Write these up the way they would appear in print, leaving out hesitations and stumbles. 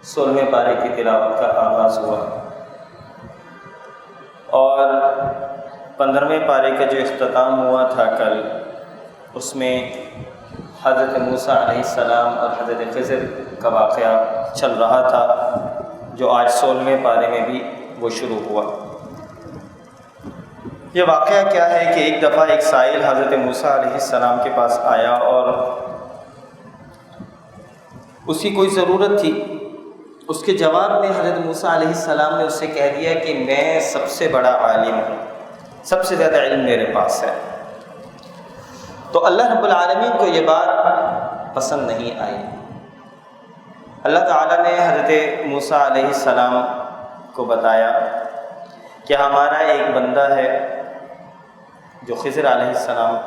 16ویں پارے کی تلاوت کا آغاز ہوا اور 15ویں پارے کا جو اختتام ہوا تھا کل، اس میں حضرت موسیٰ علیہ السلام اور حضرت خضر کا واقعہ چل رہا تھا، جو آج 16ویں پارے میں بھی وہ شروع ہوا۔ یہ واقعہ کیا ہے کہ ایک دفعہ ایک سائل حضرت موسیٰ علیہ السلام کے پاس آیا اور اس کی کوئی ضرورت تھی۔ اس کے جواب میں حضرت موسیٰ علیہ السلام نے اس سے کہہ دیا کہ میں سب سے بڑا عالم ہوں، سب سے زیادہ علم میرے پاس ہے۔ تو اللہ رب العالمین کو یہ بات پسند نہیں آئی۔ اللہ تعالیٰ نے حضرت موسیٰ علیہ السلام کو بتایا کہ ہمارا ایک بندہ ہے جو خضر علیہ السلام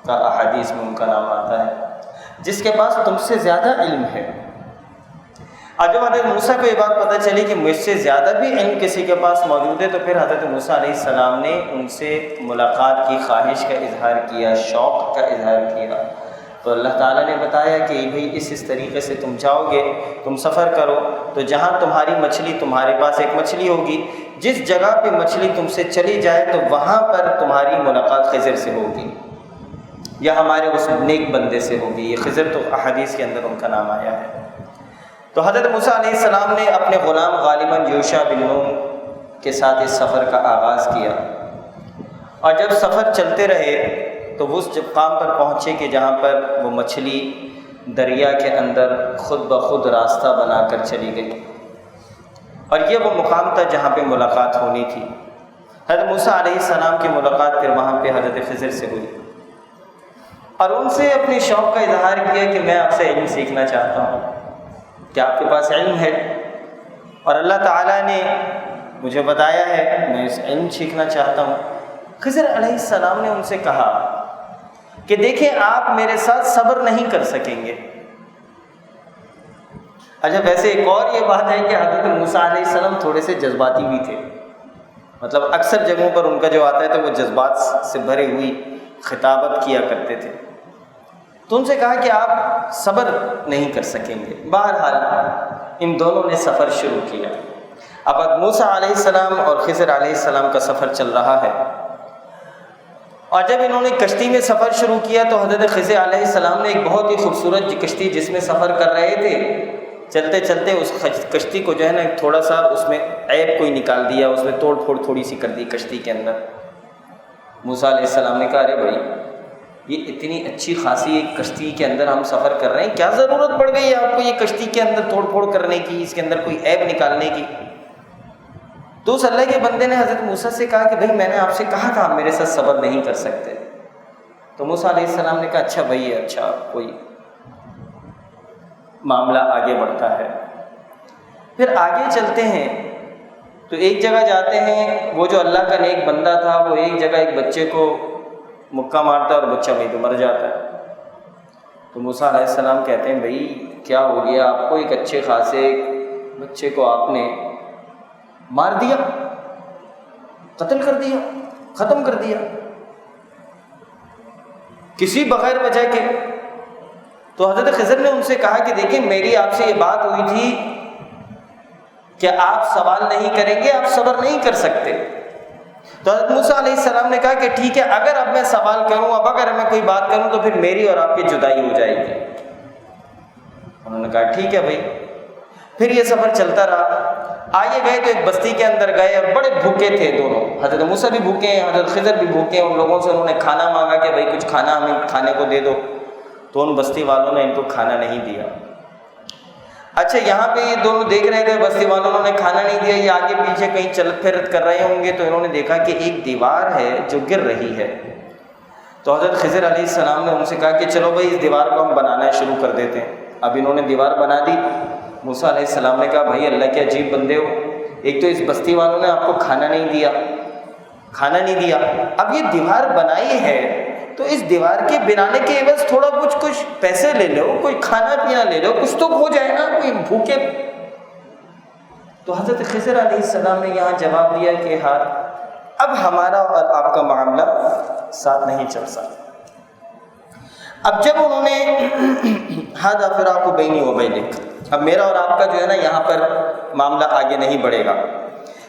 کا احادیث میں ان کا نام آتا ہے، جس کے پاس تم سے زیادہ علم ہے۔ اور جب حضرت موسیٰ کو یہ بات پتہ چلی کہ مجھ سے زیادہ بھی علم کسی کے پاس موجود ہے، تو پھر حضرت موسیٰ علیہ السلام نے ان سے ملاقات کی خواہش کا اظہار کیا، شوق کا اظہار کیا۔ تو اللہ تعالیٰ نے بتایا کہ بھئی اس طریقے سے تم جاؤ گے، تم سفر کرو تو جہاں تمہاری مچھلی، تمہارے پاس ایک مچھلی ہوگی، جس جگہ پہ مچھلی تم سے چلی جائے تو وہاں پر تمہاری ملاقات خضر سے ہوگی یا ہمارے اس نیک بندے سے ہوگی۔ یہ خضر تو احادیث کے اندر ان کا نام آیا ہے۔ تو حضرت موسیٰ علیہ السلام نے اپنے غلام غالباً یوشع بن نون کے ساتھ اس سفر کا آغاز کیا، اور جب سفر چلتے رہے تو وہ اس مقام پر پہنچے کہ جہاں پر وہ مچھلی دریا کے اندر خود بخود راستہ بنا کر چلی گئی، اور یہ وہ مقام تھا جہاں پہ ملاقات ہونی تھی۔ حضرت موسیٰ علیہ السلام کی ملاقات پھر وہاں پہ حضرت خضر سے ہوئی، اور ان سے اپنے شوق کا اظہار کیا کہ میں آپ سے علم سیکھنا چاہتا ہوں، کیا آپ کے پاس علم ہے؟ اور اللہ تعالیٰ نے مجھے بتایا ہے میں اس علم سیکھنا چاہتا ہوں۔ خضر علیہ السلام نے ان سے کہا کہ دیکھیں آپ میرے ساتھ صبر نہیں کر سکیں گے۔ اچھا، ویسے ایک اور یہ بات ہے کہ حضرت موسیٰ علیہ السلام تھوڑے سے جذباتی بھی تھے، مطلب اکثر جگہوں پر ان کا جو آتا ہے تو وہ جذبات سے بھری ہوئی خطابت کیا کرتے تھے۔ تو ان سے کہا کہ آپ صبر نہیں کر سکیں گے۔ بہرحال ان دونوں نے سفر شروع کیا۔ اب موسیٰ علیہ السلام اور خضر علیہ السلام کا سفر چل رہا ہے، اور جب انہوں نے کشتی میں سفر شروع کیا تو حضرت خضر علیہ السلام نے ایک بہت ہی خوبصورت کشتی جس میں سفر کر رہے تھے، چلتے چلتے اس کشتی کو جو ہے نا تھوڑا سا اس میں عیب کوئی نکال دیا، اس میں توڑ پھوڑ تھوڑی سی کر دی کشتی کے اندر۔ موسیٰ علیہ السلام نے کہا ارے بھائی، یہ اتنی اچھی خاصی ایک کشتی کے اندر ہم سفر کر رہے ہیں، کیا ضرورت پڑ گئی آپ کو یہ کشتی کے اندر توڑ پھوڑ کرنے کی، اس کے اندر کوئی عیب نکالنے کی؟ تو اس اللہ کے بندے نے حضرت موسیٰ سے کہا کہ بھائی میں نے آپ سے کہا تھا آپ میرے ساتھ صبر نہیں کر سکتے۔ تو موسیٰ علیہ السلام نے کہا اچھا بھائی، اچھا کوئی معاملہ آگے بڑھتا ہے۔ پھر آگے چلتے ہیں تو ایک جگہ جاتے ہیں، وہ جو اللہ کا نیک بندہ تھا وہ ایک جگہ ایک بچے کو مکہ مارتا ہے اور بچہ وہیں پہ مر جاتا ہے۔ تو موسیٰ علیہ السلام کہتے ہیں بھائی کیا ہو گیا آپ کو، ایک اچھے خاصے بچے کو آپ نے مار دیا، قتل کر دیا، ختم کر دیا کسی بغیر وجہ کے۔ تو حضرت خضر نے ان سے کہا کہ دیکھیں میری آپ سے یہ بات ہوئی تھی کہ آپ سوال نہیں کریں گے، آپ صبر نہیں کر سکتے۔ تو حضرت موسیٰ علیہ السلام نے کہا کہ ٹھیک ہے، اگر اب میں سوال کروں، اب اگر میں کوئی بات کروں تو پھر میری اور آپ کی جدائی ہو جائے گی۔ انہوں نے کہا ٹھیک ہے بھائی۔ پھر یہ سفر چلتا رہا، آگے گئے تو ایک بستی کے اندر گئے اور بڑے بھوکے تھے دونوں، حضرت موسیٰ بھی بھوکے ہیں، حضرت خضر بھی بھوکے ہیں۔ ان لوگوں سے انہوں نے کھانا مانگا کہ بھائی کچھ کھانا ہمیں کھانے کو دے دو، تو ان بستی والوں نے ان کو کھانا نہیں دیا۔ اچھا، یہاں پہ یہ دونوں دیکھ رہے تھے بستی والوں نے کھانا نہیں دیا، یہ آگے پیچھے کہیں چل پھر کر رہے ہوں گے، تو انہوں نے دیکھا کہ ایک دیوار ہے جو گر رہی ہے۔ تو حضرت خضر علیہ السلام نے ان سے کہا کہ چلو بھائی اس دیوار کو ہم بنانا شروع کر دیتے ہیں۔ اب انہوں نے دیوار بنا دی۔ موسیٰ علیہ السلام نے کہا بھائی اللہ کے عجیب بندے ہو، ایک تو اس بستی والوں نے آپ کو کھانا نہیں دیا، اب یہ دیوار بنائی ہے تو اس دیوار کے بنانے کے عوض تھوڑا کچھ پیسے لے لو، کوئی کھانا پینا لے لو، کچھ تو ہو جائے نا، کوئی بھوکے۔ تو حضرت خضر علیہ السلام نے یہاں جواب دیا کہ ہاں اب ہمارا اور آپ کا معاملہ ساتھ نہیں چل سکتا۔ اب جب انہوں نے ہذا فراق بینی و بینک، اب میرا اور آپ کا جو ہے نا یہاں پر معاملہ آگے نہیں بڑھے گا.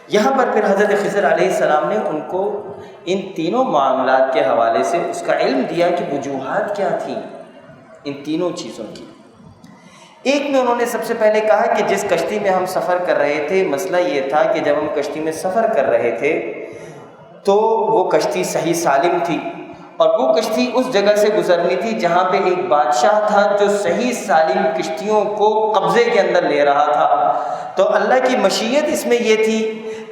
یہاں پر پھر حضرت خضر علیہ السلام نے ان کو ان تینوں معاملات کے حوالے سے اس کا علم دیا کہ وجوہات کیا تھیں ان تینوں چیزوں کی. ایک میں انہوں نے سب سے پہلے کہا کہ جس کشتی میں ہم سفر کر رہے تھے، مسئلہ یہ تھا کہ جب ہم کشتی میں سفر کر رہے تھے تو وہ کشتی صحیح سالم تھی، اور وہ کشتی اس جگہ سے گزرنی تھی جہاں پہ ایک بادشاہ تھا جو صحیح سالم کشتیوں کو قبضے کے اندر لے رہا تھا. تو اللہ کی مشیت اس میں یہ تھی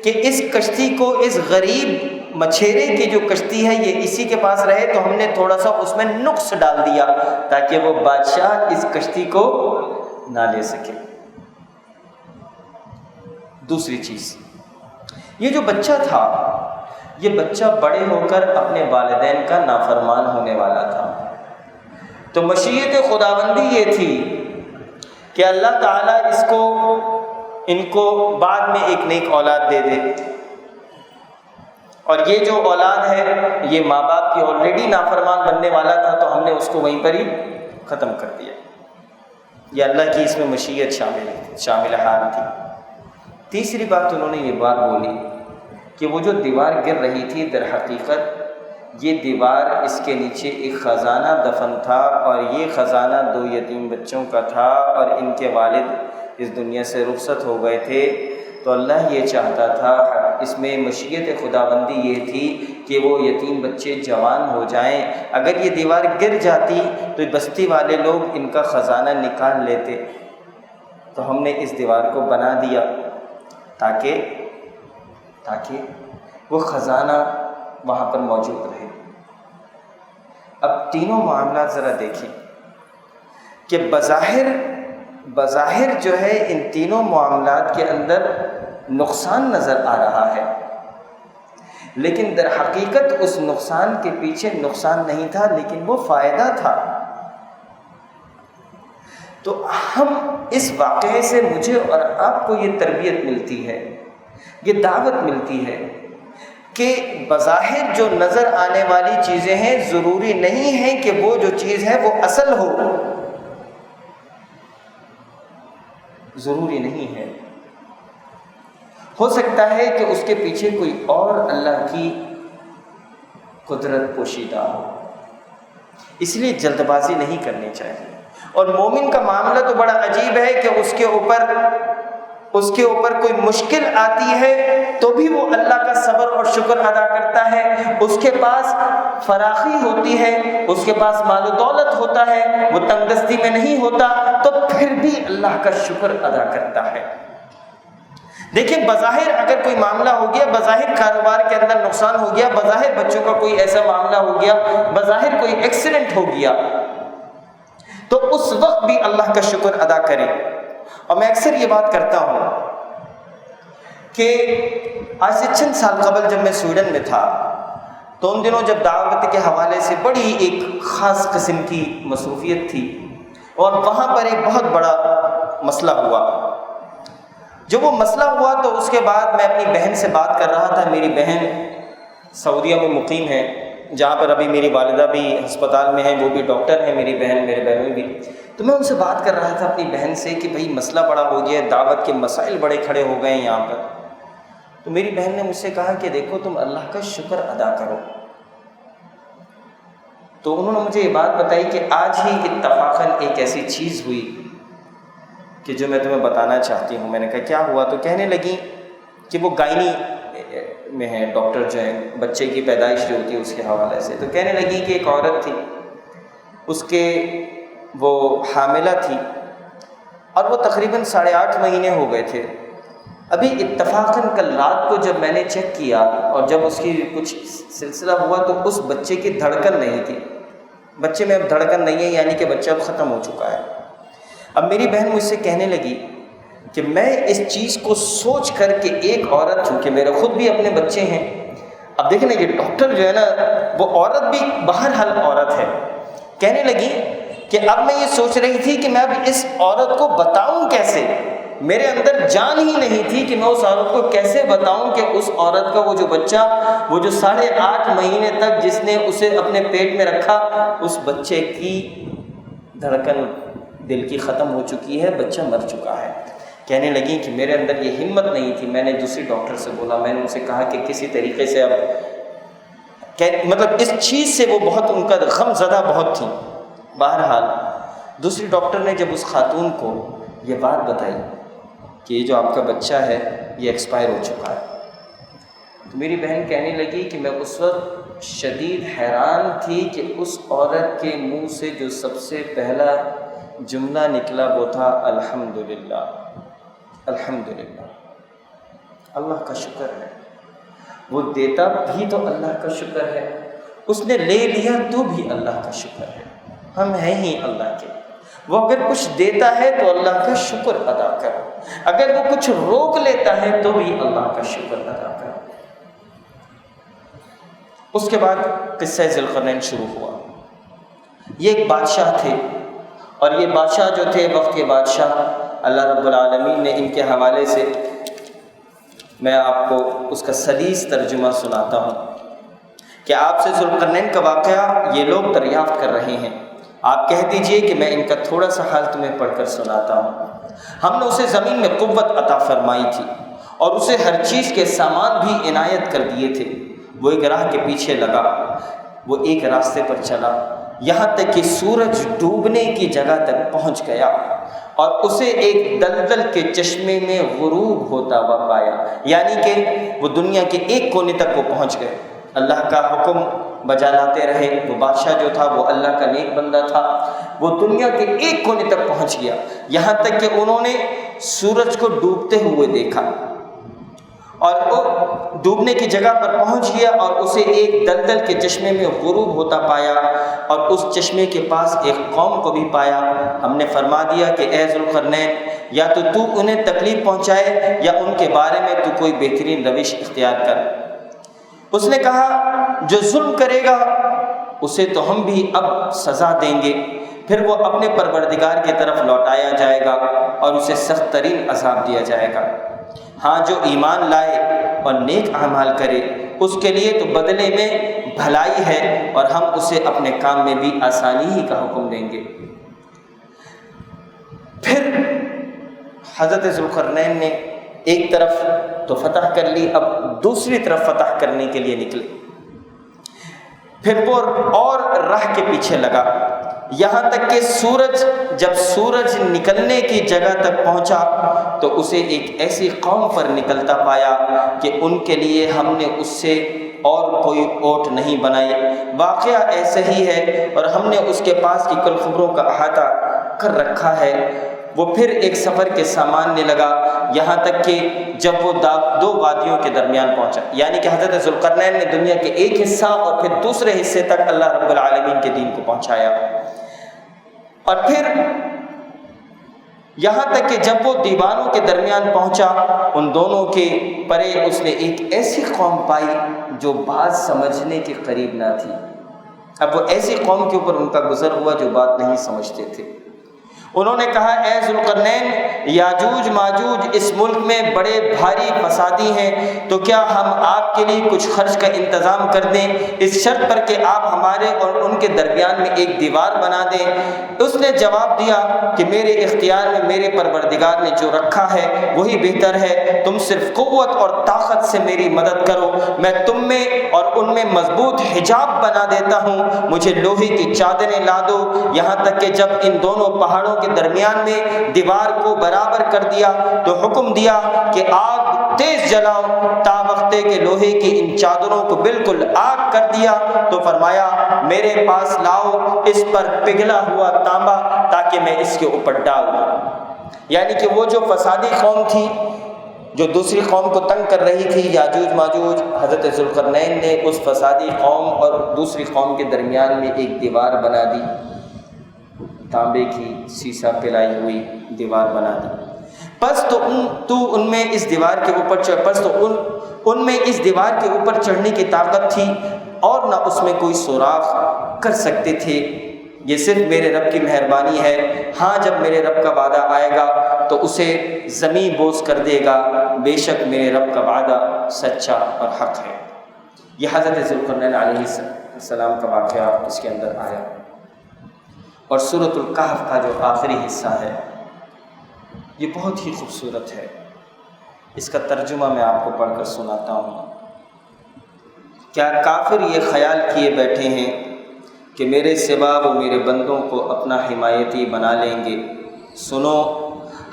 کہ اس کشتی کو، اس غریب مچھیرے کی جو کشتی ہے یہ اسی کے پاس رہے، تو ہم نے تھوڑا سا اس میں نقص ڈال دیا تاکہ وہ بادشاہ اس کشتی کو نہ لے سکے. دوسری چیز، یہ جو بچہ تھا، یہ بچہ بڑے ہو کر اپنے والدین کا نافرمان ہونے والا تھا. تو مشیت خداوندی یہ تھی کہ اللہ تعالیٰ ان کو بعد میں ایک نیک اولاد دے دے، اور یہ جو اولاد ہے یہ ماں باپ کی آلریڈی نافرمان بننے والا تھا، تو ہم نے اس کو وہیں پر ہی ختم کر دیا. یہ اللہ کی اس میں مشیت شامل حال تھی. تیسری بات انہوں نے یہ بات بولی کہ وہ جو دیوار گر رہی تھی، در حقیقت یہ دیوار، اس کے نیچے ایک خزانہ دفن تھا، اور یہ خزانہ 2 یتیم بچوں کا تھا، اور ان کے والد اس دنیا سے رخصت ہو گئے تھے. تو اللہ یہ چاہتا تھا، اس میں مشیت خداوندی یہ تھی کہ وہ یتیم بچے جوان ہو جائیں. اگر یہ دیوار گر جاتی تو بستی والے لوگ ان کا خزانہ نکال لیتے. تو ہم نے اس دیوار کو بنا دیا تاکہ وہ خزانہ وہاں پر موجود رہے. اب تینوں معاملات ذرا دیکھیں کہ بظاہر جو ہے ان تینوں معاملات کے اندر نقصان نظر آ رہا ہے، لیکن در حقیقت اس نقصان کے پیچھے نقصان نہیں تھا، لیکن وہ فائدہ تھا. تو ہم اس واقعے سے مجھے اور آپ کو یہ تربیت ملتی ہے، یہ دعوت ملتی ہے کہ بظاہر جو نظر آنے والی چیزیں ہیں ضروری نہیں ہے کہ وہ جو چیز ہے وہ اصل ہو، ضروری نہیں ہے. ہو سکتا ہے کہ اس کے پیچھے کوئی اور اللہ کی قدرت پوشیدہ ہو. اس لیے جلد بازی نہیں کرنی چاہیے. اور مومن کا معاملہ تو بڑا عجیب ہے کہ اس کے اوپر کوئی مشکل آتی ہے تو بھی وہ اللہ کا صبر اور شکر ادا کرتا ہے. اس کے پاس فراخی ہوتی ہے، اس کے پاس مال و دولت ہوتا ہے، وہ تنگ دستی میں نہیں ہوتا، تو پھر بھی اللہ کا شکر ادا کرتا ہے. دیکھیں، بظاہر اگر کوئی معاملہ ہو گیا، بظاہر کاروبار کے اندر نقصان ہو گیا، بظاہر بچوں کا کوئی ایسا معاملہ ہو گیا، بظاہر کوئی ایکسیڈنٹ ہو گیا، تو اس وقت بھی اللہ کا شکر ادا کریں. اور میں اکثر یہ بات کرتا ہوں کہ آج سے چند سال قبل جب میں سویڈن میں تھا تو ان دنوں جب دعوت کے حوالے سے بڑی ایک خاص قسم کی مصروفیت تھی، اور وہاں پر ایک بہت بڑا مسئلہ ہوا. جب وہ مسئلہ ہوا تو اس کے بعد میں اپنی بہن سے بات کر رہا تھا. میری بہن سعودیہ میں مقیم ہے، جہاں پر ابھی میری والدہ بھی ہسپتال میں ہیں، وہ بھی ڈاکٹر ہیں، میری بہن، میرے بہنوئی بھی. تو میں ان سے بات کر رہا تھا اپنی بہن سے کہ بھائی مسئلہ بڑا ہو گیا، دعوت کے مسائل بڑے کھڑے ہو گئے ہیں یہاں پر. تو میری بہن نے مجھ سے کہا کہ دیکھو، تم اللہ کا شکر ادا کرو. تو انہوں نے مجھے یہ بات بتائی کہ آج ہی اتفاقاً ایک ایسی چیز ہوئی کہ جو میں تمہیں بتانا چاہتی ہوں. میں نے کہا کیا ہوا؟ تو کہنے لگی کہ وہ گائنی میں ہیں، ڈاکٹر جو ہیں بچے کی پیدائش جو ہوتی ہے اس کے حوالے سے. تو کہنے لگی کہ ایک عورت تھی، اس کے وہ حاملہ تھی، اور وہ تقریباً 8.5 مہینے ہو گئے تھے. ابھی اتفاقاً کل رات کو جب میں نے چیک کیا اور جب اس کی کچھ سلسلہ ہوا تو اس بچے کی دھڑکن نہیں تھی. بچے میں اب دھڑکن نہیں ہے، یعنی کہ بچہ اب ختم ہو چکا ہے. اب میری بہن مجھ سے کہنے لگی کہ میں اس چیز کو سوچ کر کہ ایک عورت، چونکہ میرے خود بھی اپنے بچے ہیں، اب دیکھیں نا یہ ڈاکٹر جو ہے نا وہ عورت بھی بہرحال عورت ہے، کہنے لگی کہ اب میں یہ سوچ رہی تھی کہ میں اب اس عورت کو بتاؤں کیسے. میرے اندر جان ہی نہیں تھی کہ میں اس عورت کو کیسے بتاؤں کہ اس عورت کا وہ جو بچہ، وہ جو 8.5 مہینے تک جس نے اسے اپنے پیٹ میں رکھا، اس بچے کی دھڑکن دل کی ختم ہو چکی ہے، بچہ مر چکا ہے۔ کہنے لگیں کہ میرے اندر یہ ہمت نہیں تھی، میں نے دوسری ڈاکٹر سے بولا، میں نے ان سے کہا کہ کسی طریقے سے اب مطلب اس چیز سے وہ بہت ان کا غم زدہ بہت تھیں۔ بہرحال دوسری ڈاکٹر نے جب اس خاتون کو یہ بات بتائی کہ یہ جو آپ کا بچہ ہے یہ ایکسپائر ہو چکا ہے، تو میری بہن کہنے لگی کہ میں اس وقت شدید حیران تھی کہ اس عورت کے منہ سے جو سب سے پہلا جملہ نکلا وہ تھا الحمدللہ، الحمدللہ، اللہ کا شکر ہے۔ وہ دیتا بھی تو اللہ کا شکر ہے، اس نے لے لیا تو بھی اللہ کا شکر ہے، ہم ہیں ہی اللہ کے۔ وہ اگر کچھ دیتا ہے تو اللہ کا شکر ادا کرو، اگر وہ کچھ روک لیتا ہے تو بھی اللہ کا شکر ادا کرو۔ اس کے بعد قصہ ذوالقرنین شروع ہوا۔ یہ ایک بادشاہ تھے، اور یہ بادشاہ جو تھے وقت کے بادشاہ، اللہ رب العالمین نے ان کے حوالے سے میں آپ کو اس کا سلیس ترجمہ سناتا ہوں کہ آپ سے ذوالقرنین کا واقعہ یہ لوگ دریافت کر رہے ہیں، آپ کہہ دیجئے کہ میں ان کا تھوڑا سا حال تمہیں پڑھ کر سناتا ہوں۔ ہم نے اسے زمین میں قوت عطا فرمائی تھی اور اسے ہر چیز کے سامان بھی عنایت کر دیے تھے۔ وہ ایک راہ کے پیچھے لگا، وہ ایک راستے پر چلا، یہاں تک کہ سورج ڈوبنے کی جگہ تک پہنچ گیا اور اسے ایک دلدل کے چشمے میں غروب ہوتا ہوا پایا، یعنی کہ وہ دنیا کے ایک کونے تک وہ پہنچ گئے۔ اللہ کا حکم بجا لاتے رہے، وہ بادشاہ جو تھا وہ اللہ کا نیک بندہ تھا، وہ دنیا کے ایک کونے تک پہنچ گیا، یہاں تک کہ انہوں نے سورج کو ڈوبتے ہوئے دیکھا، اور وہ ڈوبنے کی جگہ پر پہنچ گیا اور اسے ایک دلدل کے چشمے میں غروب ہوتا پایا، اور اس چشمے کے پاس ایک قوم کو بھی پایا۔ ہم نے فرما دیا کہ اے ذوالقرنین، یا تو انہیں تکلیف پہنچائے یا ان کے بارے میں تو کوئی بہترین روش اختیار کر۔ اس نے کہا جو ظلم کرے گا اسے تو ہم بھی اب سزا دیں گے، پھر وہ اپنے پروردگار کی طرف لوٹایا جائے گا اور اسے سخت ترین عذاب دیا جائے گا۔ ہاں جو ایمان لائے اور نیک اعمال کرے اس کے لیے تو بدلے میں بھلائی ہے، اور ہم اسے اپنے کام میں بھی آسانی ہی کا حکم دیں گے۔ پھر حضرت ذوالقرنین نے ایک طرف تو فتح کر لی، اب دوسری طرف فتح کرنے کے لیے نکلے۔ پھر وہ اور راہ کے پیچھے لگا، یہاں تک کہ جب سورج نکلنے کی جگہ تک پہنچا تو اسے ایک ایسی قوم پر نکلتا پایا کہ ان کے لیے ہم نے اس سے اور کوئی اوٹ نہیں بنائی۔ واقعہ ایسا ہی ہے، اور ہم نے اس کے پاس کی کل خبروں کا احاطہ کر رکھا ہے۔ وہ پھر ایک سفر کے ساماننے لگا، یہاں تک کہ جب وہ دو وادیوں کے درمیان پہنچا، یعنی کہ حضرت ذوالقرنین نے دنیا کے ایک حصہ اور پھر دوسرے حصے تک اللہ رب العالمین کے دین کو پہنچایا، اور پھر یہاں تک کہ جب وہ دیواروں کے درمیان پہنچا، ان دونوں کے پرے اس نے ایک ایسی قوم پائی جو بات سمجھنے کے قریب نہ تھی۔ اب وہ ایسی قوم کے اوپر ان کا گزر ہوا جو بات نہیں سمجھتے تھے۔ انہوں نے کہا اے ذوالقرنین، یاجوج ماجوج اس ملک میں بڑے بھاری فسادی ہیں، تو کیا ہم آپ کے لیے کچھ خرچ کا انتظام کر دیں اس شرط پر کہ آپ ہمارے اور ان کے درمیان میں ایک دیوار بنا دیں؟ اس نے جواب دیا کہ میرے اختیار میں میرے پروردگار نے جو رکھا ہے وہی بہتر ہے، تم صرف قوت اور طاقت سے میری مدد کرو، میں تم میں اور ان میں مضبوط حجاب بنا دیتا ہوں، مجھے لوہے کی چادریں لا دو۔ یہاں تک کہ جب ان دونوں پہاڑوں کے درمیان میں دیوار کو برابر کر دیا تو حکم دیا کہ آگ تیز جلاؤ، تا وقتے کے لوہے کی ان چادروں کو بالکل آگ کر دیا، تو فرمایا میرے پاس لاؤ اس پر پگھلا ہوا تانبا تاکہ میں اس کے اوپر ڈالوں۔ یعنی کہ وہ جو فسادی قوم تھی جو دوسری قوم کو تنگ کر رہی تھی، یاجوج ماجوج، حضرت ذوالقرنین نے اس فسادی قوم اور دوسری قوم کے درمیان میں ایک دیوار بنا دی، تانبے کی سیسا پلائی ہوئی دیوار بنا دی۔ پس تو ان میں اس دیوار کے اوپر ان میں اس دیوار کے اوپر چڑھنے کی طاقت تھی اور نہ اس میں کوئی سوراخ کر سکتے تھے، یہ صرف میرے رب کی مہربانی ہے۔ ہاں جب میرے رب کا وعدہ آئے گا تو اسے زمین بوس کر دے گا، بے شک میرے رب کا وعدہ سچا اور حق ہے۔ یہ حضرت ذوالقرنین علیہ السلام کا واقعہ اس کے اندر آیا، اور سورۃ الکہف کا جو آخری حصہ ہے یہ بہت ہی خوبصورت ہے۔ اس کا ترجمہ میں آپ کو پڑھ کر سناتا ہوں۔ کیا کافر یہ خیال کیے بیٹھے ہیں کہ میرے سوا وہ میرے بندوں کو اپنا حمایتی بنا لیں گے؟ سنو،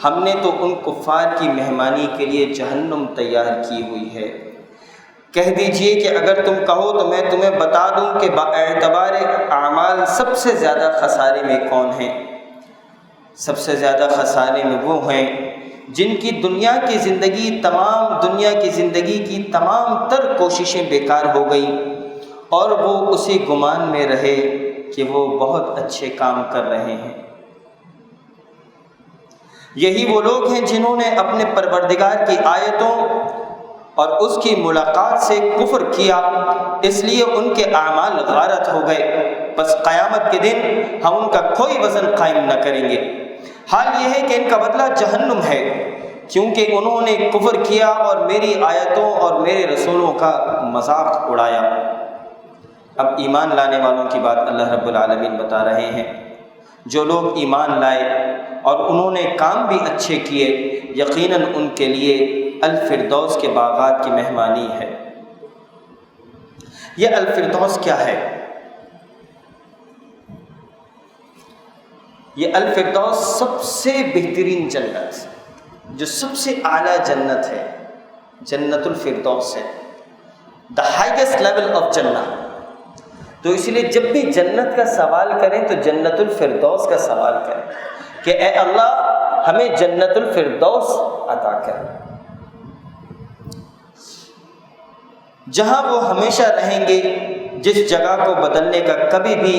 ہم نے تو ان کفار کی مہمانی کے لیے جہنم تیار کی ہوئی ہے۔ کہہ دیجئے کہ اگر تم کہو تو میں تمہیں بتا دوں کہ باعتبار اعمال سب سے زیادہ خسارے میں کون ہیں۔ سب سے زیادہ خسارے میں وہ ہیں جن کی دنیا کی زندگی کی تمام تر کوششیں بیکار ہو گئیں اور وہ اسی گمان میں رہے کہ وہ بہت اچھے کام کر رہے ہیں۔ یہی وہ لوگ ہیں جنہوں نے اپنے پروردگار کی آیتوں اور اس کی ملاقات سے کفر کیا، اس لیے ان کے اعمال غارت ہو گئے، بس قیامت کے دن ہم ان کا کوئی وزن قائم نہ کریں گے۔ حال یہ ہے کہ ان کا بدلہ جہنم ہے، کیونکہ انہوں نے کفر کیا اور میری آیتوں اور میرے رسولوں کا مذاق اڑایا۔ اب ایمان لانے والوں کی بات اللہ رب العالمین بتا رہے ہیں۔ جو لوگ ایمان لائے اور انہوں نے کام بھی اچھے کیے، یقیناً ان کے لیے الفردوس کے باغات کی مہمانی ہے۔ یہ الفردوس کیا ہے؟ یہ الفردوس سب سے بہترین جنت، جو سب سے اعلیٰ جنت ہے، جنت الفردوس ہے، دا ہائیسٹ لیول آف جنت۔ تو اس لیے جب بھی جنت کا سوال کریں تو جنت الفردوس کا سوال کریں کہ اے اللہ ہمیں جنت الفردوس عطا کر، جہاں وہ ہمیشہ رہیں گے، جس جگہ کو بدلنے کا کبھی بھی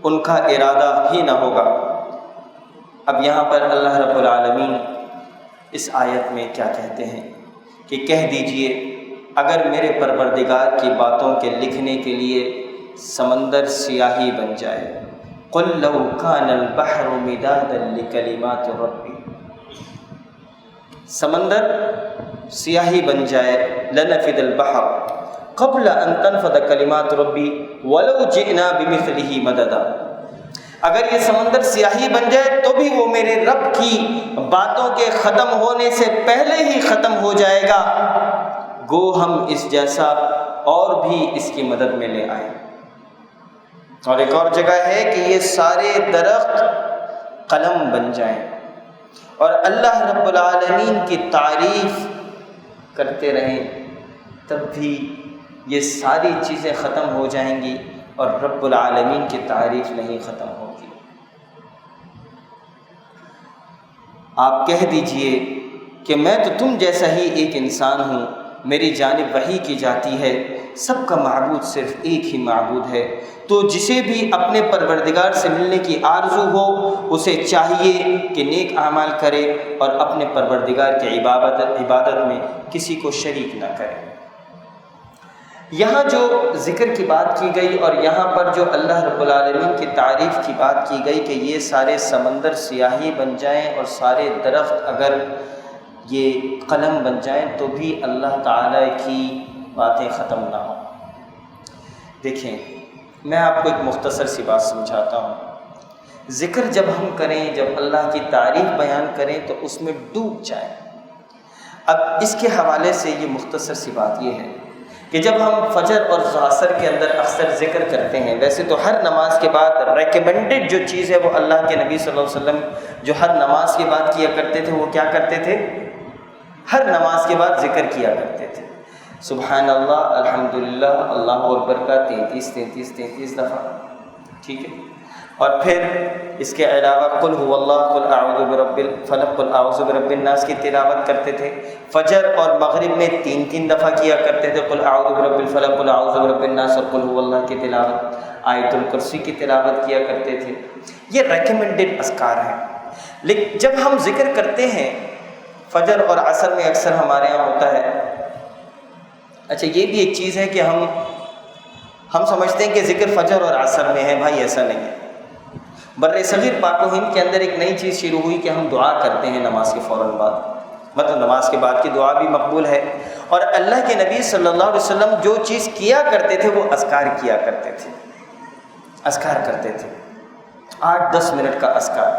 ان کا ارادہ ہی نہ ہوگا۔ اب یہاں پر اللہ رب العالمین اس آیت میں کیا کہتے ہیں کہ کہہ دیجئے اگر میرے پروردگار کی باتوں کے لکھنے کے لیے سمندر سیاہی بن جائے، قل لو کان البحر مدادا لکلمات ربی، سمندر سیاہی بن جائے، لنفد البحر قبل ان تنفد کلمات ربی ولو جئنا بمثلہ مددا، اگر یہ سمندر سیاہی بن جائے تو بھی وہ میرے رب کی باتوں کے ختم ہونے سے پہلے ہی ختم ہو جائے گا، گو ہم اس جیسا اور بھی اس کی مدد میں لے آئیں۔ اور ایک اور جگہ ہے کہ یہ سارے درخت قلم بن جائیں اور اللہ رب العالمین کی تعریف کرتے رہیں، تب بھی یہ ساری چیزیں ختم ہو جائیں گی اور رب العالمین کی تعریف نہیں ختم ہوگی۔ آپ کہہ دیجئے کہ میں تو تم جیسا ہی ایک انسان ہوں، میری جانب وحی کی جاتی ہے، سب کا معبود صرف ایک ہی معبود ہے، تو جسے بھی اپنے پروردگار سے ملنے کی آرزو ہو اسے چاہیے کہ نیک اعمال کرے اور اپنے پروردگار کی عبادت میں کسی کو شریک نہ کرے۔ یہاں جو ذکر کی بات کی گئی اور یہاں پر جو اللہ رب العالمین کی تعریف کی بات کی گئی کہ یہ سارے سمندر سیاہی بن جائیں اور سارے درخت اگر یہ قلم بن جائیں تو بھی اللہ تعالیٰ کی باتیں ختم نہ ہوں۔ دیکھیں، میں آپ کو ایک مختصر سی بات سمجھاتا ہوں۔ ذکر جب ہم کریں، جب اللہ کی تعریف بیان کریں تو اس میں ڈوب جائیں۔ اب اس کے حوالے سے یہ مختصر سی بات یہ ہے کہ جب ہم فجر اور عصر کے اندر اکثر ذکر کرتے ہیں، ویسے تو ہر نماز کے بعد ریکمینڈڈ جو چیز ہے وہ اللہ کے نبی صلی اللہ علیہ وسلم جو ہر نماز کے بعد کیا کرتے تھے وہ کیا کرتے تھے؟ ہر نماز کے بعد ذکر کیا کرتے تھے، سبحان اللہ، الحمدللہ، اللہ اکبر کا 33 دفعہ، ٹھیک ہے؟ اور پھر اس کے علاوہ قل هو اللہ، قل اعوذ برب الفلق، قل اعوذ برب الناس کی تلاوت کرتے تھے۔ فجر اور مغرب میں 3 دفعہ کیا کرتے تھے، قل اعوذ برب الفلق، قل اعوذ برب الناس اور قل هو اللہ کی تلاوت، آیت الکرسی کی تلاوت کیا کرتے تھے۔ یہ ریکمینڈڈ اذکار ہیں۔ لیکن جب ہم ذکر کرتے ہیں فجر اور عصر میں اکثر ہمارے یہاں ہوتا ہے، اچھا یہ بھی ایک چیز ہے کہ ہم سمجھتے ہیں کہ ذکر فجر اور عصر میں ہے، بھائی ایسا نہیں ہے۔ بر صغیر پاک و ہند کے اندر ایک نئی چیز شروع ہوئی کہ ہم دعا کرتے ہیں نماز کے فوراً بعد، مطلب نماز کے بعد کی دعا بھی مقبول ہے، اور اللہ کے نبی صلی اللہ علیہ وسلم جو چیز کیا کرتے تھے وہ اذکار کیا کرتے تھے، اذکار کرتے تھے۔ 8-10 منٹ کا اذکار.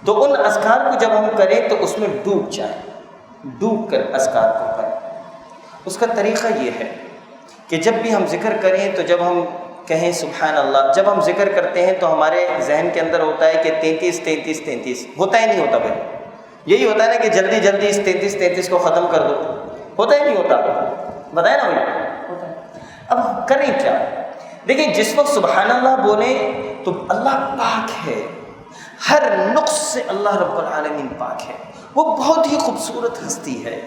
تو ان اذکار کو جب ہم کریں تو اس میں ڈوب جائیں, ڈوب کر اذکار کو کریں. اس کا طریقہ یہ ہے کہ جب بھی ہم ذکر کریں تو جب ہم کہیں سبحان اللہ, جب ہم ذکر کرتے ہیں تو ہمارے ذہن کے اندر ہوتا ہے کہ 33 ہوتا ہی نہیں ہوتا بھائی. یہی ہوتا ہے نا کہ جلدی جلدی اس 33 کو ختم کر دو, ہوتا ہی نہیں ہوتا, بتائیں نا بھائی, ہوتا ہے. اب کریں کیا؟ دیکھیں, جس وقت سبحان اللہ بولیں تو اللہ پاک ہے, ہر نقص سے اللہ رب العالمین پاک ہے, وہ بہت ہی خوبصورت ہستی ہے.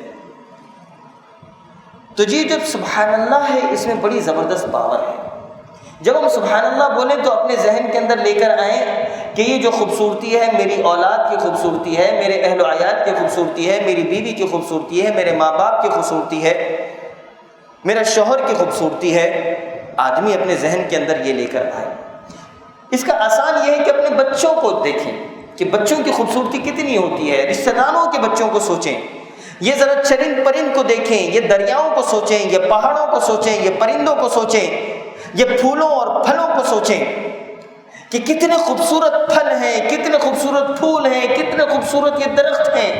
تو جب سبحان اللہ ہے اس میں بڑی زبردست پاور ہے. جب ہم سبحان اللہ بولیں تو اپنے ذہن کے اندر لے کر آئیں کہ یہ جو خوبصورتی ہے میری اولاد کی خوبصورتی ہے, میرے اہل و عیال کی خوبصورتی ہے, میری بیوی کی خوبصورتی ہے, میرے ماں باپ کی خوبصورتی ہے, میرا شوہر کی خوبصورتی ہے. آدمی اپنے ذہن کے اندر یہ لے کر آئے. اس کا آسان یہ ہے کہ اپنے بچوں کو دیکھیں کہ بچوں کی خوبصورتی کتنی ہوتی ہے, رشتہ داروں کے بچوں کو سوچیں, یہ ذرا چرند پرند کو دیکھیں, یہ دریاؤں کو سوچیں, یہ پہاڑوں کو سوچیں, یہ پرندوں کو سوچیں, یہ پھولوں اور پھلوں کو سوچیں کہ کتنے خوبصورت پھل ہیں, کتنے خوبصورت پھول ہیں, کتنے خوبصورت یہ درخت ہیں.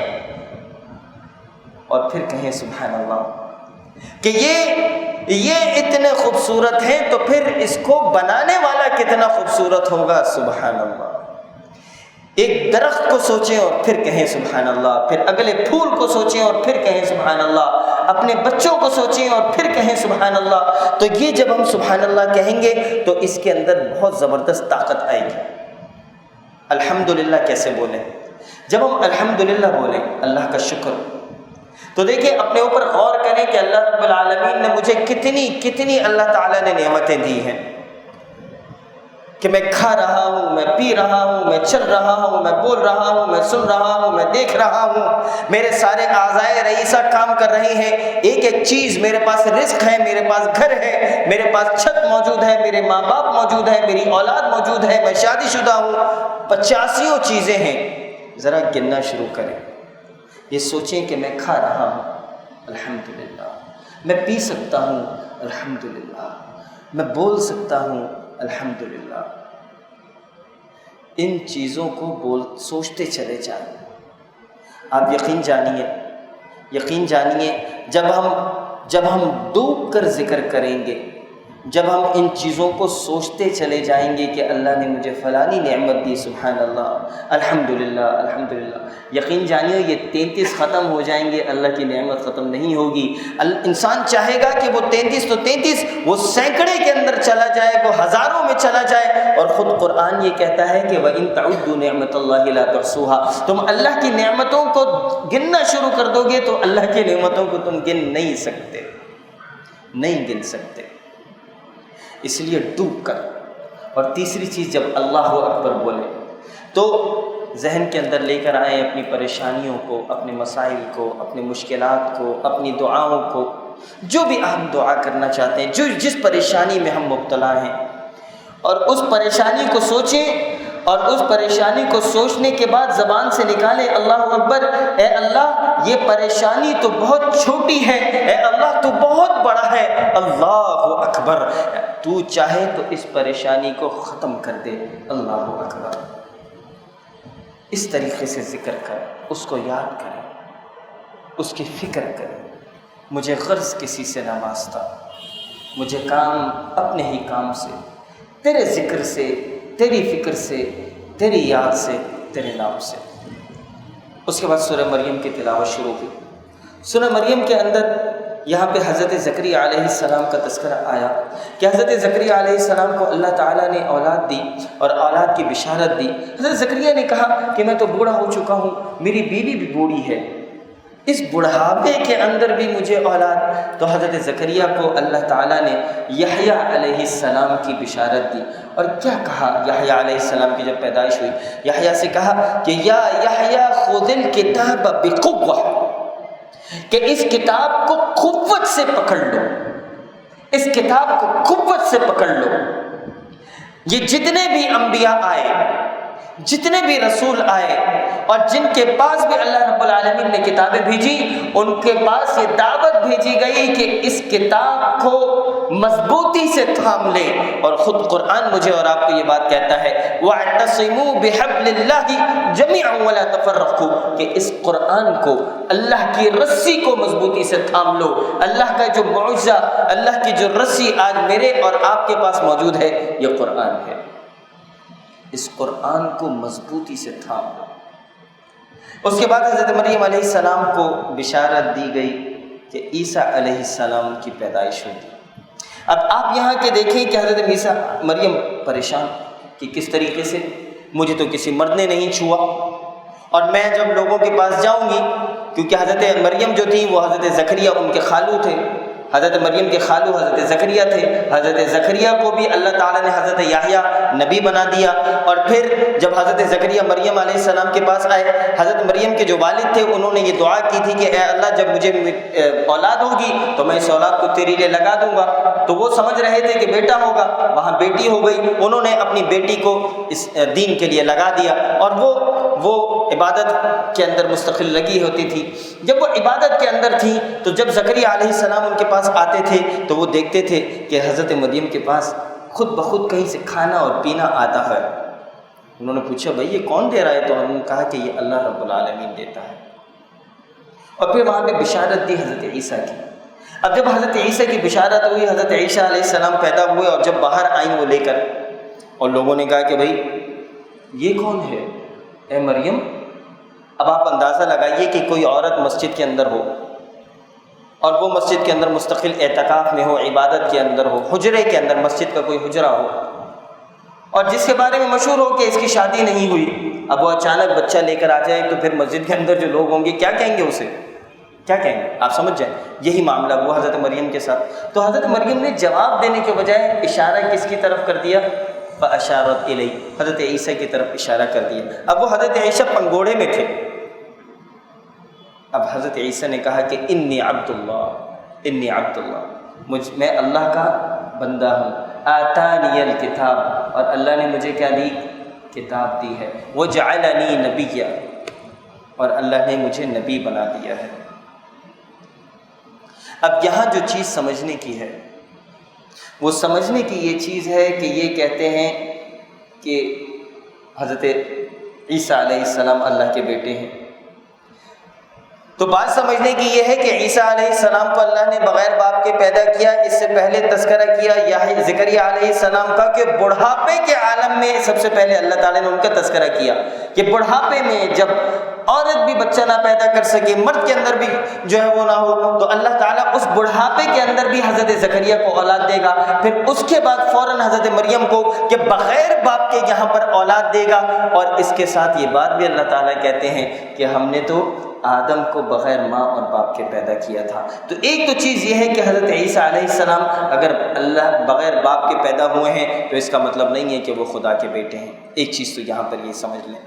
اور پھر کہیں سبحان اللہ کہ یہ اتنے خوبصورت ہیں تو پھر اس کو بنانے والا کتنا خوبصورت ہوگا. سبحان اللہ. ایک درخت کو سوچیں اور پھر کہیں سبحان اللہ, پھر اگلے پھول کو سوچیں اور پھر کہیں سبحان اللہ, اپنے بچوں کو سوچیں اور پھر کہیں سبحان اللہ. تو یہ جب ہم سبحان اللہ کہیں گے تو اس کے اندر بہت زبردست طاقت آئے گی. الحمدللہ کیسے بولیں؟ جب ہم الحمدللہ بولیں, اللہ کا شکر, تو دیکھیں اپنے اوپر غور کریں کہ اللہ رب العالمین نے مجھے کتنی اللہ تعالیٰ نے نعمتیں دی ہیں کہ میں کھا رہا ہوں, میں پی رہا ہوں, میں چل رہا ہوں, میں بول رہا ہوں, میں سن رہا ہوں, میں دیکھ رہا ہوں, میرے سارے اعضائے رئیسہ کام کر رہے ہیں, ایک ایک چیز, میرے پاس رزق ہے, میرے پاس گھر ہے, میرے پاس چھت موجود ہے, میرے ماں باپ موجود ہے, میری اولاد موجود ہے, میں شادی شدہ ہوں, 85 چیزیں ہیں. ذرا گننا شروع کریں. یہ سوچیں کہ میں کھا رہا ہوں, الحمدللہ, میں پی سکتا ہوں, الحمدللہ, میں بول سکتا ہوں, الحمدللہ. ان چیزوں کو سوچتے چلے جائیں. آپ یقین جانیے جب ہم ڈوب کر ذکر کریں گے, جب ہم ان چیزوں کو سوچتے چلے جائیں گے کہ اللہ نے مجھے فلانی نعمت دی, سبحان اللہ, الحمدللہ, الحمدللہ, یقین جانیے یہ 33 ختم ہو جائیں گے, اللہ کی نعمت ختم نہیں ہوگی. انسان چاہے گا کہ وہ 33 تو 33 وہ سینکڑے کے اندر چلا جائے, وہ ہزاروں میں چلا جائے. اور خود قرآن یہ کہتا ہے کہ وَإِن تَعُدُّوا نِعْمَةَ اللَّهِ لَا تُحْصُوهَا, تم اللہ کی نعمتوں کو گننا شروع کر دو گے تو اللہ کی نعمتوں کو تم گن نہیں سکتے. اس لیے ڈوب کر. اور تیسری چیز, جب اللہ اکبر بولے تو ذہن کے اندر لے کر آئیں اپنی پریشانیوں کو, اپنے مسائل کو, اپنی مشکلات کو, اپنی دعاؤں کو, جو بھی ہم دعا کرنا چاہتے ہیں, جس پریشانی میں ہم مبتلا ہیں, اور اس پریشانی کو سوچیں, اور اس پریشانی کو سوچنے کے بعد زبان سے نکالیں اللہ اکبر. اے اللہ یہ پریشانی تو بہت چھوٹی ہے, اے اللہ تو بہت بڑا ہے, اللہ اکبر. تو چاہے تو اس پریشانی کو ختم کر دے, اللہ اکبر. اس طریقے سے ذکر کر, اس کو یاد کریں, اس کی فکر کریں. مجھے غرض کسی سے نہ واسطہ, مجھے کام اپنے ہی کام سے, تیرے ذکر سے, تیری فکر سے, تیری یاد سے, تیرے نام سے. اس کے بعد سورہ مریم کی تلاوت شروع ہوئی. سورہ مریم کے اندر یہاں پہ حضرت زکریا علیہ السلام کا تذکرہ آیا کہ حضرت زکریا علیہ السلام کو اللہ تعالیٰ نے اولاد دی اور اولاد کی بشارت دی. حضرت زکریا نے کہا کہ میں تو بوڑھا ہو چکا ہوں, میری بیوی بھی بوڑھی ہے, اس بڑھاپے کے اندر بھی مجھے اولاد. تو حضرت زکریا کو اللہ تعالیٰ نے یحییٰ علیہ السلام کی بشارت دی. اور کیا کہا یحییٰ علیہ السلام کی جب پیدائش ہوئی, یحییٰ سے کہا کہ یا یحییٰ خذ الکتاب بقوہ, کہ اس کتاب کو قوت سے پکڑ لو, اس کتاب کو قوت سے پکڑ لو. یہ جتنے بھی انبیاء آئے, جتنے بھی رسول آئے, اور جن کے پاس بھی اللہ رب العالمین نے کتابیں بھیجی, ان کے پاس یہ دعوت بھیجی گئی کہ اس کتاب کو مضبوطی سے تھام لیں، اور خود قرآن مجھے اور آپ کو یہ بات کہتا ہے وَاعْتَصِمُوا بِحَبْلِ اللَّهِ جَمِيعًا وَلَا تَفَرَّقُوا، کہ اس قرآن کو، اللہ کی رسی کو مضبوطی سے تھام لو۔ اللہ کا جو معجزہ، اللہ کی جو رسی آج میرے اور آپ کے پاس موجود ہے، یہ قرآن ہے۔ اس قرآن کو مضبوطی سے تھام لو۔ اس کے بعد حضرت مریم علیہ السلام کو بشارت دی گئی کہ عیسیٰ علیہ السلام کی پیدائش ہوگی۔ اب آپ یہاں کے دیکھیں کہ حضرت مریم پریشان کہ کس طریقے سے، مجھے تو کسی مرد نے نہیں چھوا، اور میں جب لوگوں کے پاس جاؤں گی، کیونکہ حضرت مریم جو تھی وہ حضرت زکریا ان کے خالو تھے، حضرت مریم کے خالو حضرت زکریا تھے، حضرت زکریا کو بھی اللہ تعالیٰ نے حضرت یحییٰ نبی بنا دیا، اور پھر جب حضرت زکریا مریم علیہ السلام کے پاس آئے، حضرت مریم کے جو والد تھے انہوں نے یہ دعا کی تھی کہ اے اللہ جب مجھے اولاد ہوگی تو میں اس اولاد کو تیرے لیے لگا دوں گا، تو وہ سمجھ رہے تھے کہ بیٹا ہوگا، وہاں بیٹی ہو گئی، انہوں نے اپنی بیٹی کو اس دین کے لیے لگا دیا، اور وہ عبادت کے اندر مستقل لگی ہوتی تھی۔ جب وہ عبادت کے اندر تھی تو جب زکریا علیہ السلام ان کے پاس آتے تھے تو وہ دیکھتے تھے کہ حضرت مریم کے پاس خود بخود کہیں سے کھانا اور پینا آتا ہے۔ انہوں نے پوچھا بھائی یہ کون دے رہا ہے؟ تو انہوں نے کہا کہ یہ اللہ رب العالمین دیتا ہے، اور پھر وہاں پہ بشارت دی حضرت عیسیٰ کی۔ اب جب حضرت عیسیٰ کی بشارت ہوئی، حضرت عیسیٰ علیہ السلام پیدا ہوئے، اور جب باہر آئیں وہ لے کر، اور لوگوں نے کہا کہ بھائی یہ کون ہے اے مریم؟ اب آپ اندازہ لگائیے کہ کوئی عورت مسجد کے اندر ہو، اور وہ مسجد کے اندر مستقل اعتکاف میں ہو، عبادت کے اندر ہو، حجرے کے اندر، مسجد کا کوئی حجرہ ہو، اور جس کے بارے میں مشہور ہو کہ اس کی شادی نہیں ہوئی، اب وہ اچانک بچہ لے کر آ جائے تو پھر مسجد کے اندر جو لوگ ہوں گے کیا کہیں گے اسے؟ کیا کہیں گے؟ آپ سمجھ جائیں، یہی معاملہ ہوا حضرت مریم کے ساتھ۔ تو حضرت مریم نے جواب دینے کے بجائے اشارہ کس کی طرف کر دیا؟ فَأَشَارَتْ إِلَيْهِ، حضرت عیسیٰ کی طرف اشارہ کر دیا۔ اب وہ حضرت عیسیٰ پنگوڑے میں تھے، اب حضرت عیسیٰ نے کہا کہ انی عبد اللہ، میں اللہ کا بندہ ہوں، آتانی الکتاب، اور اللہ نے مجھے کیا دی؟ کتاب دی ہے، وجعلنی نبیا، اور اللہ نے مجھے نبی بنا دیا ہے۔ اب یہاں جو چیز سمجھنے کی ہے وہ سمجھنے کی یہ چیز ہے کہ یہ کہتے ہیں کہ حضرت عیسیٰ علیہ السلام اللہ کے بیٹے ہیں، تو بات سمجھنے کی یہ ہے کہ عیسیٰ علیہ السلام کو اللہ نے بغیر باپ کے پیدا کیا۔ اس سے پہلے تذکرہ کیا زکریا علیہ السلام کا کہ بڑھاپے کے عالم میں سب سے پہلے اللہ تعالیٰ نے ان کا تذکرہ کیا کہ بڑھاپے میں جب عورت بھی بچہ نہ پیدا کر سکے، مرد کے اندر بھی جو ہے وہ نہ ہو، تو اللہ تعالیٰ اس بڑھاپے کے اندر بھی حضرت زکریا کو اولاد دے گا، پھر اس کے بعد فوراً حضرت مریم کو کہ بغیر باپ کے یہاں پر اولاد دے گا، اور اس کے ساتھ یہ بات بھی اللہ تعالیٰ کہتے ہیں کہ ہم نے تو آدم کو بغیر ماں اور باپ کے پیدا کیا تھا۔ تو ایک تو چیز یہ ہے کہ حضرت عیسیٰ علیہ السلام اگر اللہ بغیر باپ کے پیدا ہوئے ہیں تو اس کا مطلب نہیں ہے کہ وہ خدا کے بیٹے ہیں، ایک چیز تو یہاں پر یہ سمجھ لیں۔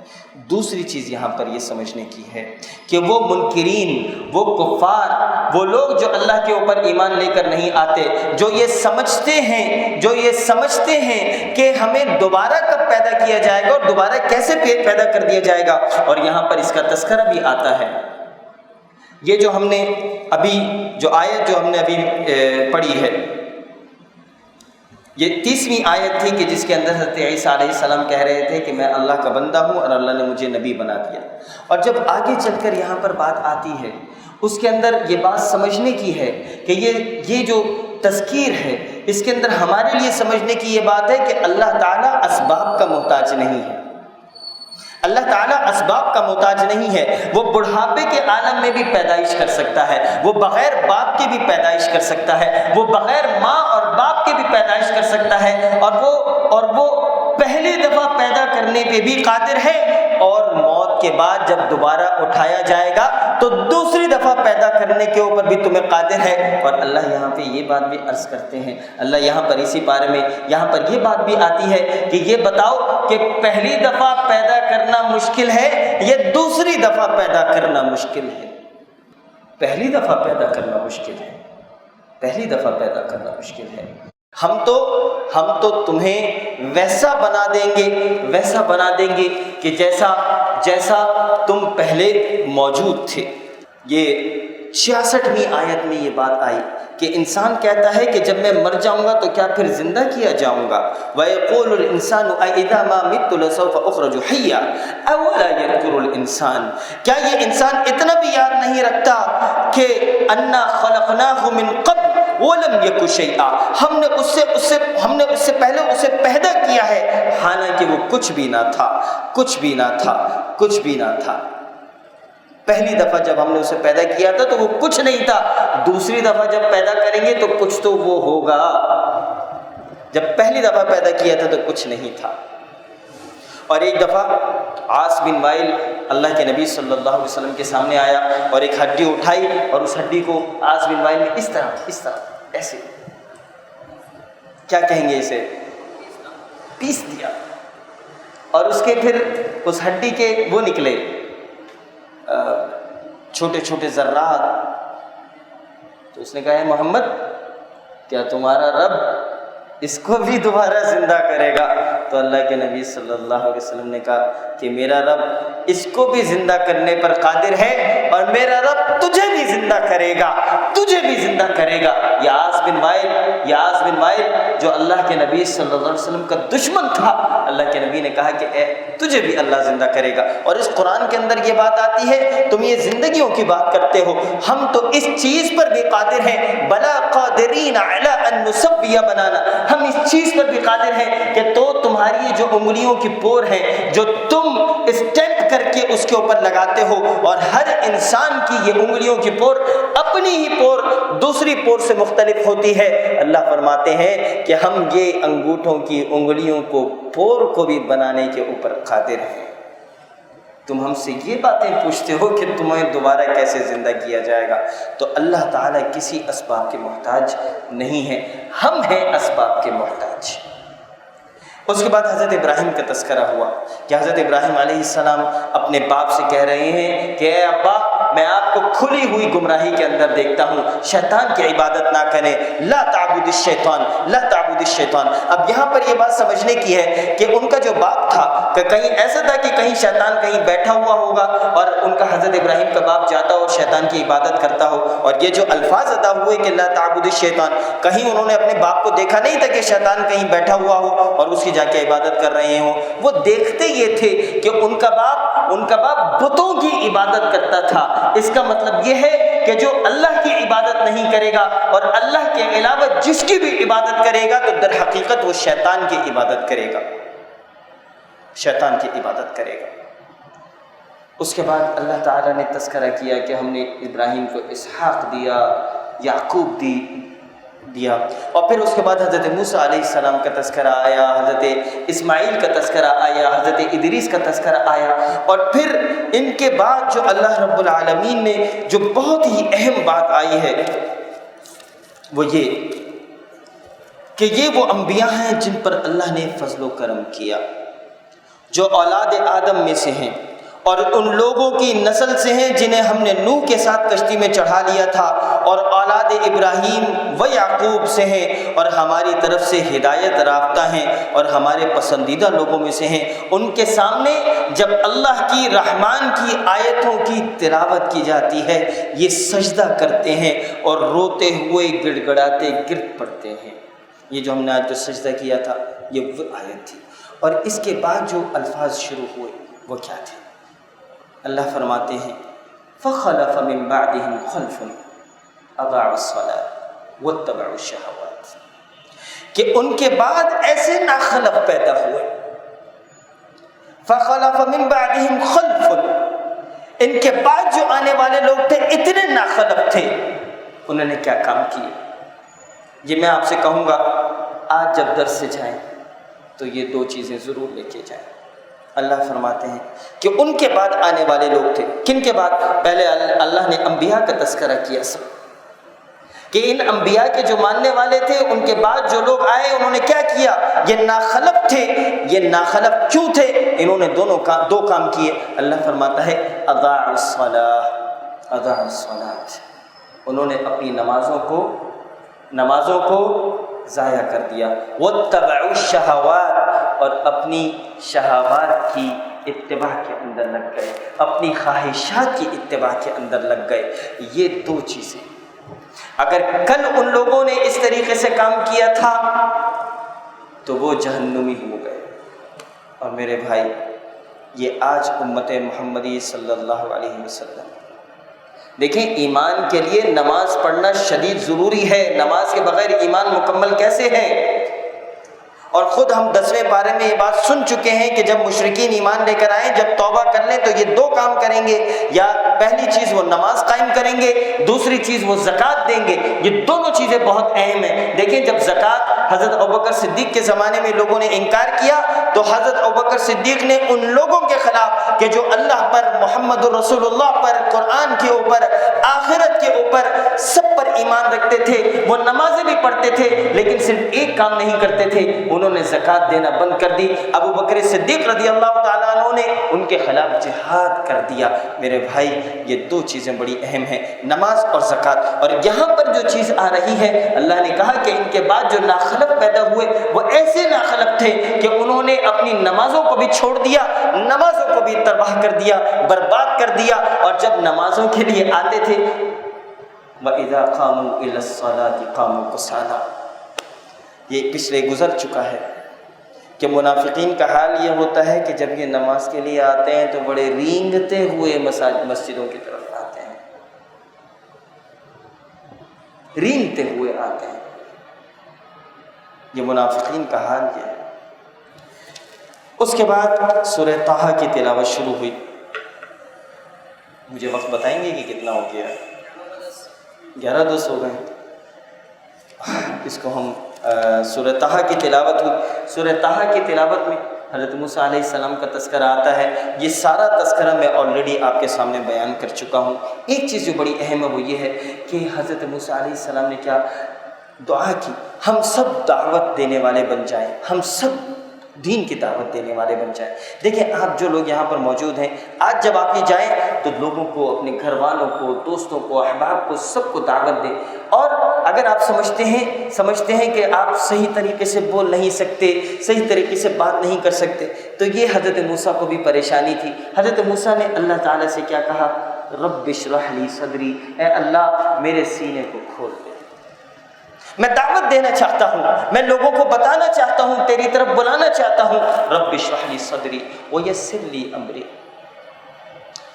دوسری چیز یہاں پر یہ سمجھنے کی ہے کہ وہ منکرین، وہ کفار، وہ لوگ جو اللہ کے اوپر ایمان لے کر نہیں آتے، جو یہ سمجھتے ہیں کہ ہمیں دوبارہ کب پیدا کیا جائے گا اور دوبارہ کیسے پیدا کر دیا جائے گا، اور یہاں پر اس کا تذکرہ بھی آتا ہے۔ یہ جو ہم نے ابھی جو آیت جو ہم نے ابھی پڑھی ہے، یہ 30ویں آیت تھی کہ جس کے اندر حضرت عیسیٰ علیہ السلام کہہ رہے تھے کہ میں اللہ کا بندہ ہوں اور اللہ نے مجھے نبی بنا دیا۔ اور جب آگے چل کر یہاں پر بات آتی ہے اس کے اندر یہ بات سمجھنے کی ہے کہ یہ جو تذکیر ہے اس کے اندر ہمارے لیے سمجھنے کی یہ بات ہے کہ اللہ تعالیٰ اسباب کا محتاج نہیں ہے، اللہ تعالیٰ اسباب کا محتاج نہیں ہے، وہ بڑھاپے کے عالم میں بھی پیدائش کر سکتا ہے، وہ بغیر باپ کے بھی پیدائش کر سکتا ہے، وہ بغیر ماں اور باپ کے بھی پیدائش کر سکتا ہے، اور وہ پہلی دفعہ پیدا کرنے پہ بھی قادر ہے، اور موت کے بعد جب دوبارہ اٹھایا جائے گا تو دوسری دفعہ پیدا کرنے کے اوپر بھی تمہیں قادر ہے۔ اور اللہ یہاں پہ یہ بات بھی عرض کرتے ہیں، اللہ یہاں پر اسی بارے میں یہاں پر یہ بات بھی آتی ہے کہ یہ بتاؤ کہ پہلی دفعہ پیدا کرنا مشکل ہے یا دوسری دفعہ پیدا کرنا مشکل ہے؟ پہلی دفعہ پیدا کرنا مشکل ہے، پہلی دفعہ پیدا کرنا مشکل ہے۔ ہم تو تمہیں ویسا بنا دیں گے کہ جیسا تم پہلے موجود تھے۔ یہ 66ویں آیت میں یہ بات آئی کہ انسان کہتا ہے کہ جب میں مر جاؤں گا تو کیا پھر زندہ کیا جاؤں گا؟ وَيَقُولُ الْإِنسَانُ أَإِذَا مَا مِتُّ لَسَوْفَ أُخْرَجُ حَيًّا أَوَلَا يَذْكُرُ الْإِنسَانُ، کیا یہ انسان اتنا بھی یاد نہیں رکھتا کہ أَنَّا خَلَقْنَاهُ مِن قَبْلُ وَلَمْ يَكُ شَيْئًا، ہم نے اس سے پہلے اسے پیدا کیا ہے حالانکہ وہ کچھ بھی نہ تھا، کچھ بھی نہ تھا، کچھ بھی نہ تھا۔ پہلی دفعہ جب ہم نے اسے پیدا کیا تھا تو وہ کچھ نہیں تھا، دوسری دفعہ جب پیدا کریں گے تو کچھ تو وہ ہوگا، جب پہلی دفعہ پیدا کیا تھا تو کچھ نہیں تھا۔ اور ایک دفعہ عاص بن وائل اللہ کے نبی صلی اللہ علیہ وسلم کے سامنے آیا اور ایک ہڈی اٹھائی اور اس ہڈی کو عاص بن وائل نے اس طرح ایسے، کیا کہیں گے اسے، پیس دیا، اور اس کے پھر اس ہڈی کے وہ نکلے چھوٹے چھوٹے ذرات۔ تو اس نے کہا ہے محمد کیا تمہارا رب اس کو بھی دوبارہ زندہ کرے گا؟ تو اللہ کے نبی صلی اللہ علیہ وسلم نے کہا کہ میرا رب اس کو بھی زندہ کرنے پر قادر ہے اور میرا رب تجھے بھی زندہ کرے گا، تجھے بھی زندہ کرے گا۔ یا عاص بن وائل جو اللہ کے نبی صلی اللہ علیہ وسلم کا دشمن تھا، اللہ کے نبی نے کہا کہ اے تجھے بھی اللہ زندہ کرے گا۔ اور اس قرآن کے اندر یہ بات آتی ہے، تم یہ زندگیوں کی بات کرتے ہو، ہم تو اس چیز پر بھی قادر ہیں، بلا قادرین علی ان نسوی بنانا، ہم اس چیز پر بھی قادر ہیں کہ تو تمہاری جو انگلیوں کی پور ہے جو تم اسٹیمپ کر کے اس کے اوپر لگاتے ہو، اور ہر انسان کی یہ انگلیوں کی پور اپنی ہی پور دوسری پور سے مختلف ہوتی ہے، اللہ فرماتے ہیں کہ ہم یہ انگوٹھوں کی انگلیوں کو پور کو بھی بنانے کے اوپر قادر ہیں۔ تم ہم سے یہ باتیں پوچھتے ہو کہ تمہیں دوبارہ کیسے زندہ کیا جائے گا؟ تو اللہ تعالیٰ کسی اسباب کے محتاج نہیں ہے، ہم ہیں اسباب کے محتاج۔ اس کے بعد حضرت ابراہیم کا تذکرہ ہوا کہ حضرت ابراہیم علیہ السلام اپنے باپ سے کہہ رہے ہیں کہ اے ابا میں آپ کو کھلی ہوئی گمراہی کے اندر دیکھتا ہوں، شیطان کی عبادت نہ کریں، لا تعبد الشیطان، لا تعبد الشیطان۔ اب یہاں پر یہ بات سمجھنے کی ہے کہ ان کا جو باپ تھا کہ کہیں ایسا تھا کہ کہیں شیطان کہیں بیٹھا ہوا ہوگا اور ان کا حضرت ابراہیم کا باپ جاتا اور شیطان کی عبادت کرتا ہو، اور یہ جو الفاظ ادا ہوئے کہ لا تعبد الشیطان، کہیں انہوں نے اپنے باپ کو دیکھا نہیں تھا کہ شیطان کہیں بیٹھا ہوا ہو اور اس کی جا کے عبادت کر رہے ہوں، وہ دیکھتے یہ تھے کہ ان کا باپ بتوں کی عبادت کرتا تھا۔ اس کا مطلب یہ ہے کہ جو اللہ کی عبادت نہیں کرے گا اور اللہ کے علاوہ جس کی بھی عبادت کرے گا تو در حقیقت وہ شیطان کی عبادت کرے گا، شیطان کی عبادت کرے گا۔ اس کے بعد اللہ تعالیٰ نے تذکرہ کیا کہ ہم نے ابراہیم کو اسحاق دیا، یعقوب دیا، اور پھر اس کے بعد حضرت موسیٰ علیہ السلام کا تذکرہ آیا، حضرت اسماعیل کا تذکرہ آیا، حضرت ادریس کا تذکرہ آیا، اور پھر ان کے بعد جو اللہ رب العالمین نے جو بہت ہی اہم بات آئی ہے وہ یہ کہ یہ وہ انبیاء ہیں جن پر اللہ نے فضل و کرم کیا، جو اولاد آدم میں سے ہیں اور ان لوگوں کی نسل سے ہیں جنہیں ہم نے نوح کے ساتھ کشتی میں چڑھا لیا تھا، اور اولاد ابراہیم و یعقوب سے ہیں اور ہماری طرف سے ہدایت یافتہ ہیں اور ہمارے پسندیدہ لوگوں میں سے ہیں۔ ان کے سامنے جب اللہ کی رحمان کی آیتوں کی تلاوت کی جاتی ہے یہ سجدہ کرتے ہیں اور روتے ہوئے گڑ گڑاتے گر پڑتے ہیں۔ یہ جو ہم نے آج جو سجدہ کیا تھا یہ وہ آیت تھی، اور اس کے بعد جو الفاظ شروع ہوئے وہ کیا تھے؟ اللہ فرماتے ہیں فَخَلَفَ مِن بَعْدِهِمْ خَلْفٌ أَضَاعُوا الصَّلَاةَ وَاتَّبَعُوا الشَّهَوَاتِ، کہ ان کے بعد ایسے ناخلف پیدا ہوئے۔ فَخَلَفَ مِن بَعْدِهِمْ خَلْفٌ، ان کے بعد جو آنے والے لوگ تھے اتنے ناخلف تھے، انہوں نے کیا کام کیے؟ یہ میں آپ سے کہوں گا آج جب درس سے جائیں تو یہ دو چیزیں ضرور لے کے جائیں۔ اللہ فرماتے ہیں کہ ان کے بعد آنے والے لوگ تھے، کن کے بعد؟ پہلے اللہ نے انبیاء کا تذکرہ کیا سب، کہ ان انبیاء کے جو ماننے والے تھے ان کے بعد جو لوگ آئے انہوں نے کیا کیا؟ یہ ناخلف تھے۔ یہ ناخلف کیوں تھے؟ انہوں نے دو کام کیے۔ اللہ فرماتا ہے اضاعوا الصلاۃ، انہوں نے اپنی نمازوں کو ضائع کر دیا، واتبعوا الشہوات، اور اپنی شہوات کی اتباع کے اندر لگ گئے، اپنی خواہشات کی اتباع کے اندر لگ گئے۔ یہ دو چیزیں، اگر کل ان لوگوں نے اس طریقے سے کام کیا تھا تو وہ جہنمی ہو گئے۔ اور میرے بھائی، یہ آج امت محمدی صلی اللہ علیہ وسلم، دیکھیں ایمان کے لیے نماز پڑھنا شدید ضروری ہے، نماز کے بغیر ایمان مکمل کیسے ہے؟ اور خود ہم 10ویں پارے میں یہ بات سن چکے ہیں کہ جب مشرکین ایمان لے کر آئیں، جب توبہ کر لیں تو یہ دو کام کریں گے، یا پہلی چیز وہ نماز قائم کریں گے، دوسری چیز وہ زکوٰۃ دیں گے۔ یہ دونوں چیزیں بہت اہم ہیں۔ دیکھیں جب زکوٰۃ حضرت ابوبکر صدیق کے زمانے میں لوگوں نے انکار کیا تو حضرت ابوبکر صدیق نے ان لوگوں کے خلاف کہ جو اللہ پر، محمد رسول اللہ پر، قرآن کے اوپر، آخرت کے اوپر، سب پر ایمان رکھتے تھے، وہ نمازیں بھی پڑھتے تھے لیکن صرف ایک کام نہیں کرتے تھے، انہوں نے زکوٰۃ دینا بند کر دی۔ ابو بکر صدیق رضی اللہ تعالیٰ عنہ نے ان کے خلاف جہاد کر دیا۔ میرے بھائی یہ دو چیزیں بڑی اہم ہیں، نماز اور زکوٰۃ۔ اور یہاں پر جو چیز آ رہی ہے، اللہ نے کہا کہ ان کے بعد جو ناخلف پیدا ہوئے وہ ایسے ناخلف تھے کہ انہوں نے اپنی نمازوں کو بھی چھوڑ دیا، نمازوں کو بھی تباہ کر دیا، برباد کر دیا۔ اور جب نمازوں کے لیے آتے تھے وَإِذَا قَامُوا إِلَى الصَّلَاةِ قَامُوا كُسَالَىٰ، یہ پچھلے گزر چکا ہے کہ منافقین کا حال یہ ہوتا ہے کہ جب یہ نماز کے لیے آتے ہیں تو بڑے رینگتے ہوئے مسجدوں کی طرف آتے ہیں، رینگتے ہوئے آتے ہیں۔ یہ منافقین کا حال یہ ہے۔ اس کے بعد سورہ طٰہٰ کی تلاوت شروع ہوئی۔ مجھے وقت بتائیں گے کہ کتنا ہو گیا؟ 11:10 ہو گئے۔ اس کو ہم سورہ طٰہٰ کی تلاوت ہوئی۔ سورہ طٰہٰ کی تلاوت میں حضرت موسیٰ علیہ السلام کا تذکرہ آتا ہے۔ یہ سارا تذکرہ میں آلریڈی آپ کے سامنے بیان کر چکا ہوں۔ ایک چیز جو بڑی اہم ہے وہ یہ ہے کہ حضرت موسیٰ علیہ السلام نے کیا دعا کی، ہم سب دعوت دینے والے بن جائیں، ہم سب دین کی دعوت دینے والے بن جائیں۔ دیکھیں آپ جو لوگ یہاں پر موجود ہیں، آج جب آپ یہ جائیں تو لوگوں کو، اپنے گھر والوں کو، دوستوں کو، احباب کو، سب کو دعوت دیں۔ اور اگر آپ سمجھتے ہیں کہ آپ صحیح طریقے سے بول نہیں سکتے، صحیح طریقے سے بات نہیں کر سکتے، تو یہ حضرت موسیٰ کو بھی پریشانی تھی۔ حضرت موسیٰ نے اللہ تعالیٰ سے کیا کہا؟ رب اشرح لی صدری، اے اللہ میرے سینے کو کھول دے، میں دعوت دینا چاہتا ہوں، میں لوگوں کو بتانا چاہتا ہوں، تیری طرف بلانا چاہتا ہوں۔ رب اشرح لی صدری ویسر لی امری،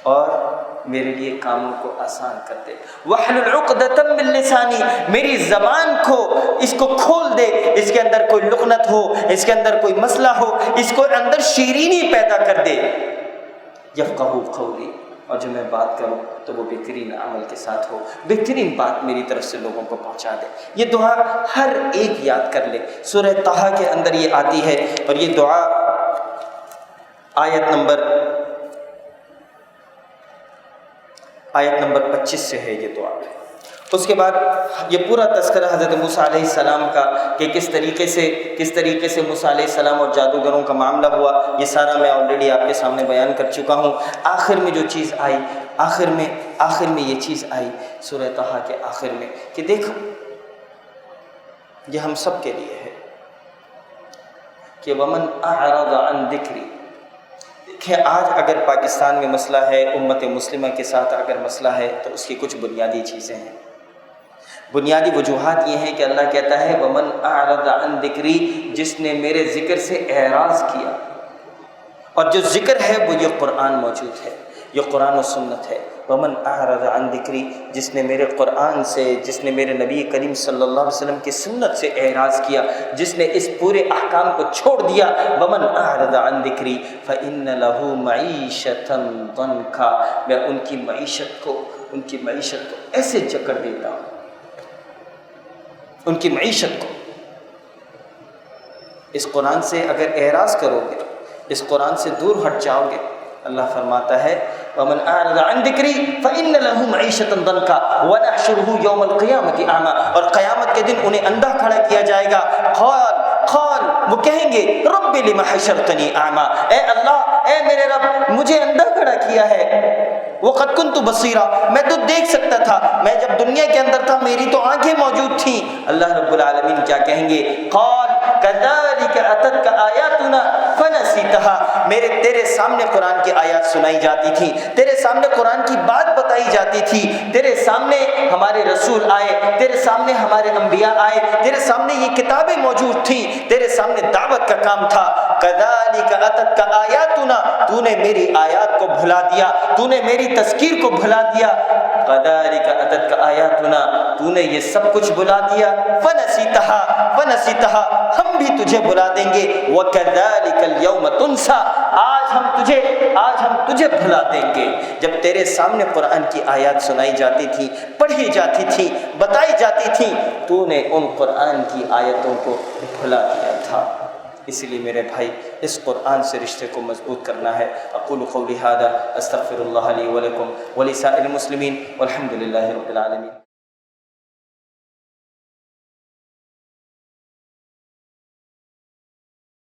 اور میرے لیے کاموں کو آسان کر دے۔ واحلل عقدۃ من لسانی، میری زبان کو، اس کو کھول دے، اس کے اندر کوئی لغنت ہو، اس کے اندر کوئی مسئلہ ہو، اس کو اندر شیرینی پیدا کر دے۔ یفقہوا قولی، اور جو میں بات کروں تو وہ بہترین عمل کے ساتھ ہو، بہترین بات میری طرف سے لوگوں کو پہنچا دے۔ یہ دعا ہر ایک یاد کر لے، سورہ طٰہٰ کے اندر یہ آتی ہے، اور یہ دعا آیت نمبر 25 سے ہے یہ دعا۔ اس کے بعد یہ پورا تذکرہ حضرت موسیٰ علیہ السلام کا کہ کس طریقے سے موسیٰ علیہ السلام اور جادوگروں کا معاملہ ہوا، یہ سارا میں آلریڈی آپ کے سامنے بیان کر چکا ہوں۔ آخر میں جو چیز آئی، آخر میں یہ چیز آئی سورہ طٰہٰ کے آخر میں کہ دیکھو یہ ہم سب کے لیے ہے کہ وَمَنْ أَعْرَضَ عَنْ ذِكْرِي۔ دیکھیں آج اگر پاکستان میں مسئلہ ہے، امت مسلمہ کے ساتھ اگر مسئلہ ہے تو اس کی کچھ بنیادی چیزیں ہیں، بنیادی وجوہات یہ ہیں کہ اللہ کہتا ہے وَمَنْ أَعْرَضَ عَنْ ذِكْرِي، جس نے میرے ذکر سے اعراض کیا، اور جو ذکر ہے وہ یہ قرآن موجود ہے، یہ قرآن و سنت ہے۔ وَمَنْ أَعْرَضَ عَنْ ذِكْرِي، جس نے میرے قرآن سے، جس نے میرے نبی کریم صلی اللہ علیہ وسلم کی سنت سے اعراض کیا، جس نے اس پورے احکام کو چھوڑ دیا، وَمَنْ أَعْرَضَ عَنْ ذِكْرِي فَإِنَّ لَهُ مَعِيشَةً ضَنْكًا، میں ان کی معیشت کو ایسے جکڑ دیتا ہوں، ان کی معیشت کو۔ اس قرآن سے اگر اعراض کرو گے، اس قرآن سے دور ہٹ جاؤ گے، اللہ فرماتا ہے وَمَنْ أَعْرَضَ عَنْ ذِكْرِي فَإِنَّ لَهُ مَعِيشَةً ضَنْكًا وَنَحْشُرُهُ يَوْمَ الْقِيَامَةِ أَعْمَىٰ، اور قیامت کے دن انہیں اندھا کھڑا کیا جائے گا۔ قال وہ کہیں گے رب لم حشرتنی اعمیٰ، اے اللہ، اے میرے رب، مجھے اندھا کھڑا کیا ہے، وقد كنت بصیرا، میں تو دیکھ سکتا تھا، میں جب دنیا کے اندر تھا میری تو آنکھیں موجود تھیں۔ اللہ رب العالمین کیا کہیں گے؟ قال كذلك أتتك آياتنا فنسیتها، تیرے سامنے قرآن کی آیات سنائی جاتی تھی، تیرے سامنے قرآن کی بات بتائی جاتی تھی، تیرے سامنے ہمارے رسول آئے، تیرے سامنے ہمارے انبیاء آئے، تیرے سامنے یہ کتابیں موجود تھیں، تیرے سامنے دعوت کا کام تھا۔ کذالک اتتک آیاتنا، تو نے میری آیات کو بھلا دیا، تو نے میری تذکیر کو بھلا دیا۔ کذالک اتتک آیاتنا، تو نے یہ سب کچھ بھلا دیا۔ فنسیتها، ہم بھی تجھے بھلا دیں گے۔ وکذالک اليوم تنسیٰ، آج ہم تجھے بھلا دیں گے۔ جب تیرے سامنے قرآن کی آیات سنائی جاتی تھی، پڑھی جاتی تھی، بتائی جاتی تھی، تو نے ان قرآن کی آیتوں کو بھلا دیا تھا۔ اس لیے میرے بھائی اس قرآن سے رشتے کو مضبوط کرنا ہے۔ اقول قولی ھذا استغفر اللہ لی ولکم ولسائر المسلمین والحمد للہ رب العالمین۔